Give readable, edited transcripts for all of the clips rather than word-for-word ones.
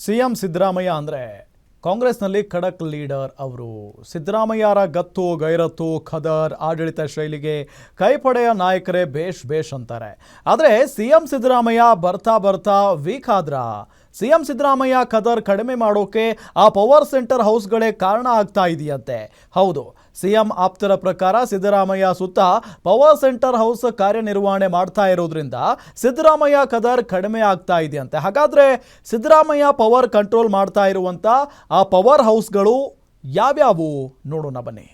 CM Siddaramaiah ಅಂದರೆ ಕಾಂಗ್ರೆಸ್ನಲ್ಲಿ ಖಡಕ್ ಲೀಡರ್ ಅವರು. ಸಿದ್ದರಾಮಯ್ಯರ ಗತ್ತು ಗೈರತ್ತು ಖದರ್ ಆಡಳಿತ ಶೈಲಿಗೆ ಕೈಪಡೆಯ ನಾಯಕರೇ ಬೇಷ್ ಅಂತಾರೆ. ಆದರೆ ಸಿಎಂ ಸಿದ್ದರಾಮಯ್ಯ ಬರ್ತಾ ವೀಕ್ ಆದ್ರ ಸಿಎಂ ಸಿದ್ದರಾಮಯ್ಯ ಖದರ್ ಕಡಿಮೆ ಮಾಡೋಕೆ ಆ ಪವರ್ ಸೆಂಟರ್ ಹೌಸ್ಗಳೇ ಕಾರಣ ಆಗ್ತಾ ಇದೆಯಂತೆ. ಹೌದು, ಸಿಎಂ ಆಪ್ತರ ಪ್ರಕಾರ ಸಿದ್ದರಾಮಯ್ಯ ಸುತ್ತ ಪವರ್ ಸೆಂಟರ್ ಹೌಸ್ ಕಾರ್ಯನಿರ್ವಹಣೆ ಮಾಡ್ತಾ ಇರೋದ್ರಿಂದ ಸಿದ್ದರಾಮಯ್ಯ ಖದರ್ ಕಡಿಮೆ ಆಗ್ತಾ ಇದೆಯಂತೆ. ಹಾಗಾದ್ರೆ ಸಿದ್ದರಾಮಯ್ಯ ಪವರ್ ಕಂಟ್ರೋಲ್ ಮಾಡ್ತಾ ಇರುವಂತ ಆ ಪವರ್ ಹೌಸ್ಗಳು ಯಾವ್ಯಾವು ನೋಡೋಣ ಬನ್ನಿ.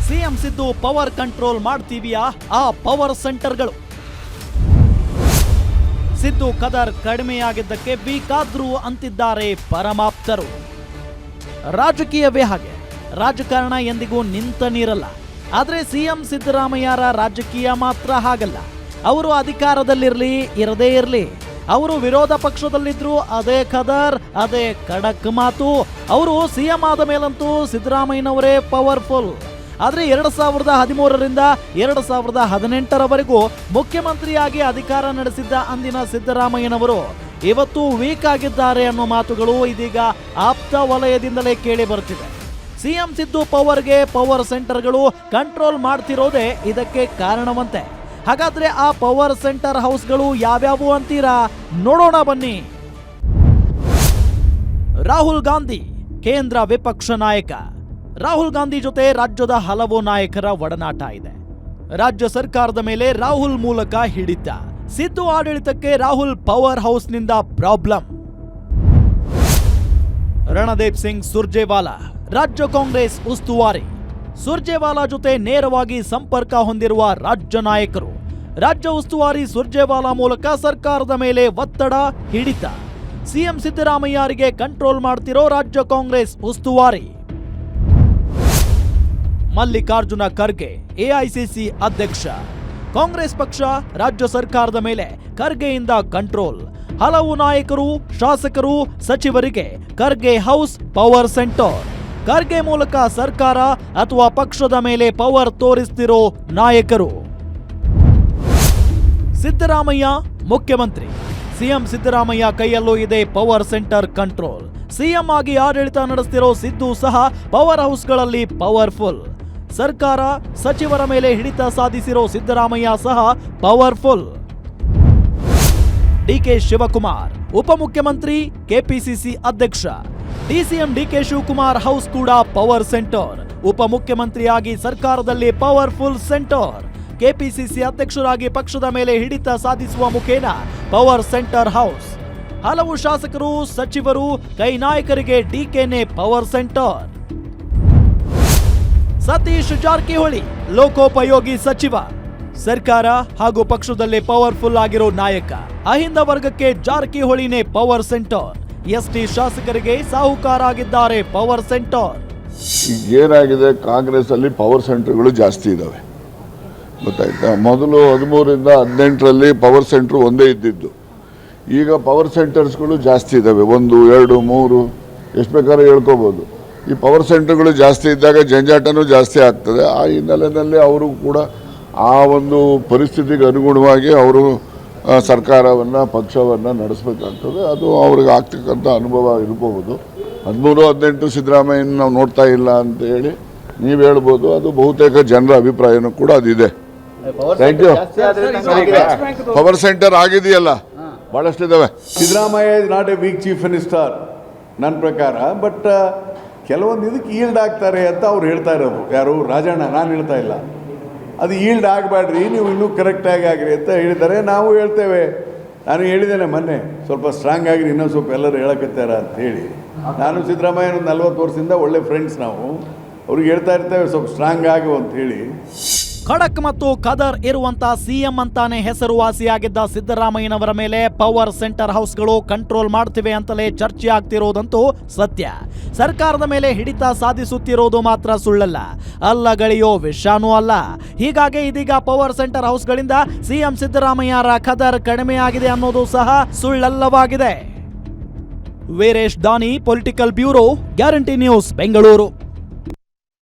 ಸಿಎಂ ಸಿದ್ದು ಪವರ್ ಕಂಟ್ರೋಲ್ ಮಾಡ್ತೀವಿಯಾ ಆ ಪವರ್ ಸೆಂಟರ್ಗಳು. ಸಿದ್ದು ಖದರ್ ಕಡಿಮೆಯಾಗಿದ್ದಕ್ಕೆ ಬೇಕಾದ್ರು ಅಂತಿದ್ದಾರೆ ಪರಮಾಪ್ತರು. ರಾಜಕೀಯವೇ ಹಾಗೆ, ರಾಜಕಾರಣ ಎಂದಿಗೂ ನಿಂತ ನೀರಲ್ಲ. ಆದರೆ ಸಿಎಂ ಸಿದ್ದರಾಮಯ್ಯರ ರಾಜಕೀಯ ಮಾತ್ರ ಹಾಗಲ್ಲ. ಅವರು ಅಧಿಕಾರದಲ್ಲಿರಲಿ ಇರದೇ ಇರಲಿ, ಅವರು ವಿರೋಧ ಪಕ್ಷದಲ್ಲಿದ್ರು ಅದೇ ಖದರ್, ಅದೇ ಖಡಕ್ ಮಾತು. ಅವರು ಸಿಎಂ ಆದ ಮೇಲಂತೂ ಸಿದ್ದರಾಮಯ್ಯನವರೇ ಪವರ್ಫುಲ್. ಆದರೆ 2013ರಿಂದ 2018ರವರೆಗೂ ಮುಖ್ಯಮಂತ್ರಿಯಾಗಿ ಅಧಿಕಾರ ನಡೆಸಿದ್ದ ಅಂದಿನ ಸಿದ್ದರಾಮಯ್ಯನವರು ಇವತ್ತು ವೀಕ್ ಆಗಿದ್ದಾರೆ ಅನ್ನೋ ಮಾತುಗಳು ಇದೀಗ ಆಪ್ತ ವಲಯದಿಂದಲೇ ಕೇಳಿ ಬರ್ತಿದೆ. ಸಿಎಂ ಸಿದ್ದು ಪವರ್ಗೆ ಪವರ್ ಸೆಂಟರ್ಗಳು ಕಂಟ್ರೋಲ್ ಮಾಡ್ತಿರೋದೇ ಇದಕ್ಕೆ ಕಾರಣವಂತೆ. ಹಾಗಾದ್ರೆ ಆ ಪವರ್ ಸೆಂಟರ್ ಹೌಸ್ಗಳು ಯಾವ್ಯಾವು ಅಂತೀರಾ? ನೋಡೋಣ ಬನ್ನಿ. ರಾಹುಲ್ ಗಾಂಧಿ ಕೇಂದ್ರ ವಿಪಕ್ಷ ನಾಯಕ. ರಾಹುಲ್ ಗಾಂಧಿ ಜೊತೆ ರಾಜ್ಯದ ಹಲವು ನಾಯಕರ ಒಡನಾಟ ಇದೆ. ರಾಜ್ಯ ಸರ್ಕಾರದ ಮೇಲೆ ರಾಹುಲ್ ಮೂಲಕ ಹಿಡಿತ. ಸಿದ್ದು ಆಡಳಿತಕ್ಕೆ ರಾಹುಲ್ ಪವರ್ ಹೌಸ್ನಿಂದ ಪ್ರಾಬ್ಲಮ್. ರಣದೀಪ್ ಸಿಂಗ್ ಸುರ್ಜೇವಾಲಾ ರಾಜ್ಯ ಕಾಂಗ್ರೆಸ್ ಉಸ್ತುವಾರಿ. ಸುರ್ಜೇವಾಲಾ ಜೊತೆ ನೇರವಾಗಿ ಸಂಪರ್ಕ ಹೊಂದಿರುವ ರಾಜ್ಯ ನಾಯಕರು. ರಾಜ್ಯ ಉಸ್ತುವಾರಿ ಸುರ್ಜೇವಾಲಾ ಮೂಲಕ ಸರ್ಕಾರದ ಮೇಲೆ ಒತ್ತಡ, ಹಿಡಿತ. ಸಿಎಂ ಸಿದ್ದರಾಮಯ್ಯರಿಗೆ ಕಂಟ್ರೋಲ್ ಮಾಡ್ತಿರೋ ರಾಜ್ಯ ಕಾಂಗ್ರೆಸ್ ಉಸ್ತುವಾರಿ. ಮಲ್ಲಿಕಾರ್ಜುನ ಖರ್ಗೆ ಎಐಸಿಸಿ ಅಧ್ಯಕ್ಷ. ಕಾಂಗ್ರೆಸ್ ಪಕ್ಷ ರಾಜ್ಯ ಸರ್ಕಾರದ ಮೇಲೆ ಖರ್ಗೆಯಿಂದ ಕಂಟ್ರೋಲ್. ಹಲವು ನಾಯಕರು, ಶಾಸಕರು, ಸಚಿವರಿಗೆ Kharge house power centre. Kharge ಮೂಲಕ ಸರ್ಕಾರ ಅಥವಾ ಪಕ್ಷದ ಮೇಲೆ ಪವರ್ ತೋರಿಸ್ತಿರೋ ನಾಯಕರು. ಸಿದ್ದರಾಮಯ್ಯ ಮುಖ್ಯಮಂತ್ರಿ. ಸಿಎಂ ಸಿದ್ದರಾಮಯ್ಯ ಕೈಯಲ್ಲೂ ಇದೆ ಪವರ್ ಸೆಂಟರ್ ಕಂಟ್ರೋಲ್. ಸಿಎಂ ಆಗಿ ಆಡಳಿತ ನಡೆಸ್ತಿರೋ ಸಿದ್ದು ಸಹ ಪವರ್ ಹೌಸ್ಗಳಲ್ಲಿ ಪವರ್ಫುಲ್. ಸರ್ಕಾರ, ಸಚಿವರ ಮೇಲೆ ಹಿಡಿತ ಸಾಧಿಸಿರೋ ಸಿದ್ದರಾಮಯ್ಯ ಸಹ ಪವರ್ಫುಲ್. ಡಿಕೆ ಶಿವಕುಮಾರ್ ಉಪಮುಖ್ಯಮಂತ್ರಿ, ಕೆಪಿಸಿಸಿ ಅಧ್ಯಕ್ಷ. ಡಿಸಿಎಂ ಡಿಕೆ ಶಿವಕುಮಾರ್ ಹೌಸ್ ಕೂಡ ಪವರ್ ಸೆಂಟರ್. ಉಪಮುಖ್ಯಮಂತ್ರಿಯಾಗಿ ಸರ್ಕಾರದಲ್ಲಿ ಪವರ್ಫುಲ್ ಸೆಂಟರ್. ಕೆಪಿಸಿಸಿ ಅಧ್ಯಕ್ಷರಾಗಿ ಪಕ್ಷದ ಮೇಲೆ ಹಿಡಿತ ಸಾಧಿಸುವ ಮುಖೇನ ಪವರ್ ಸೆಂಟರ್ ಹೌಸ್. ಹಲವು ಶಾಸಕರು, ಸಚಿವರು, ಕೈ ನಾಯಕರಿಗೆ ಡಿಕೆನೇ ಪವರ್ ಸೆಂಟರ್. ಸತೀಶ್ ಜಾರಕಿಹೊಳಿ ಲೋಕೋಪಯೋಗಿ ಸಚಿವ. ಸರ್ಕಾರ ಹಾಗೂ ಪಕ್ಷದಲ್ಲಿ ಪವರ್ಫುಲ್ ಆಗಿರೋ ನಾಯಕ. ಅಹಿಂದ ವರ್ಗಕ್ಕೆ ಜಾರಕಿಹೊಳಿನೇ ಪವರ್ ಸೆಂಟರ್. ಎಸ್ಟಿ ಶಾಸಕರಿಗೆ ಸಾಹುಕಾರ ಆಗಿದ್ದಾರೆ ಪವರ್ ಸೆಂಟರ್. ಏನಾಗಿದೆ, ಕಾಂಗ್ರೆಸ್ ಅಲ್ಲಿ ಪವರ್ ಸೆಂಟರ್ಗಳು ಜಾಸ್ತಿ ಇದಾವೆ, ಗೊತ್ತಾಯ್ತಾ? ಮೊದಲು 13ರಿಂದ 18ರಲ್ಲಿ ಪವರ್ ಸೆಂಟರ್ ಒಂದೇ ಇದ್ದಿದ್ದು. ಈಗ ಪವರ್ ಸೆಂಟರ್ಸ್ಗಳು ಜಾಸ್ತಿ ಇದಾವೆ, 1, 2, 3 ಎಷ್ಟು ಬೇಕಾದ್ರೂ ಹೇಳ್ಕೋಬಹುದು. ಈ ಪವರ್ ಸೆಂಟರ್ಗಳು ಜಾಸ್ತಿ ಇದ್ದಾಗ ಜಂಜಾಟನೂ ಜಾಸ್ತಿ ಆಗ್ತದೆ. ಆ ಹಿನ್ನೆಲೆಯಲ್ಲಿ ಅವರು ಕೂಡ ಆ ಒಂದು ಪರಿಸ್ಥಿತಿಗೆ ಅನುಗುಣವಾಗಿ ಅವರು ಸರ್ಕಾರವನ್ನು, ಪಕ್ಷವನ್ನು ನಡೆಸಬೇಕಾಗ್ತದೆ. ಅದು ಅವ್ರಿಗೆ ಆಗ್ತಕ್ಕಂಥ ಅನುಭವ ಇರಬಹುದು. 13, 18 ಸಿದ್ದರಾಮಯ್ಯನ ನಾವು ನೋಡ್ತಾ ಇಲ್ಲ ಅಂತ ಹೇಳಿ ನೀವು ಹೇಳ್ಬೋದು. ಅದು ಬಹುತೇಕ ಜನರ ಅಭಿಪ್ರಾಯನೂ ಕೂಡ ಅದಿದೆ. Thank you. ಪವರ್ ಸೆಂಟರ್ ಆಗಿದೆಯಲ್ಲ, ಭಾಳಷ್ಟಿದ್ದಾವೆ. Siddaramaiah is not a weak chief minister ನನ್ನ ಪ್ರಕಾರ. ಬಟ್ ಕೆಲವೊಂದು ಇದಕ್ಕೆ ಈಲ್ಡ್ ಆಗ್ತಾರೆ ಅಂತ ಅವ್ರು ಹೇಳ್ತಾ ಇರೋದು. ಯಾರು? ರಾಜಣ್ಣ. ನಾನು ಹೇಳ್ತಾ ಇಲ್ಲ ಅದು ಈಲ್ಡ್ ಆಗಬೇಡ್ರಿ, ನೀವು ಇನ್ನೂ ಕರೆಕ್ಟಾಗಿ ಆಗಿರಿ ಅಂತ ಹೇಳಿದ್ದಾರೆ. ನಾವು ಹೇಳ್ತೇವೆ. ನಾನು ಹೇಳಿದ್ದೇನೆ ಮೊನ್ನೆ, ಸ್ವಲ್ಪ ಸ್ಟ್ರಾಂಗ್ ಆಗಿರಿ, ಇನ್ನೊಂದು ಸ್ವಲ್ಪ ಎಲ್ಲರೂ ಹೇಳಕತ್ತಾರ ಅಂತ ಹೇಳಿ. ನಾನು ಸಿದ್ದರಾಮಯ್ಯ 40 ವರ್ಷದಿಂದ ಒಳ್ಳೆ ಫ್ರೆಂಡ್ಸ್. ನಾವು ಅವ್ರಿಗೆ ಹೇಳ್ತಾ ಇರ್ತೇವೆ ಸ್ವಲ್ಪ ಸ್ಟ್ರಾಂಗ್ ಆಗು ಅಂತ ಹೇಳಿ. ಖಡಕ್ ಮತ್ತು ಖದರ್ ಇರುವಂತ ಸಿಎಂ ಅಂತಾನೆ ಹೆಸರುವಾಸಿಯಾಗಿದ್ದ ಸಿದ್ದರಾಮಯ್ಯನವರ ಮೇಲೆ ಪವರ್ ಸೆಂಟರ್ ಹೌಸ್ಗಳು ಕಂಟ್ರೋಲ್ ಮಾಡ್ತಿವೆ ಅಂತಲೇ ಚರ್ಚೆ ಆಗ್ತಿರೋದಂತೂ ಸತ್ಯ. ಸರ್ಕಾರದ ಮೇಲೆ ಹಿಡಿತ ಸಾಧಿಸುತ್ತಿರೋದು ಮಾತ್ರ ಸುಳ್ಳಲ್ಲ, ಅಲ್ಲಗಳಿಯೋ ವಿಷಾನೂ ಅಲ್ಲ. ಹೀಗಾಗಿ ಇದೀಗ ಪವರ್ ಸೆಂಟರ್ ಹೌಸ್ಗಳಿಂದ ಸಿಎಂ ಸಿದ್ದರಾಮಯ್ಯರ ಖದರ್ ಕಡಿಮೆಯಾಗಿದೆ ಅನ್ನೋದು ಸಹ ಸುಳ್ಳಲ್ಲವಾಗಿದೆ. ವೀರೇಶ್ ದಾನಿ, political bureau, guarantee news, Bengaluru.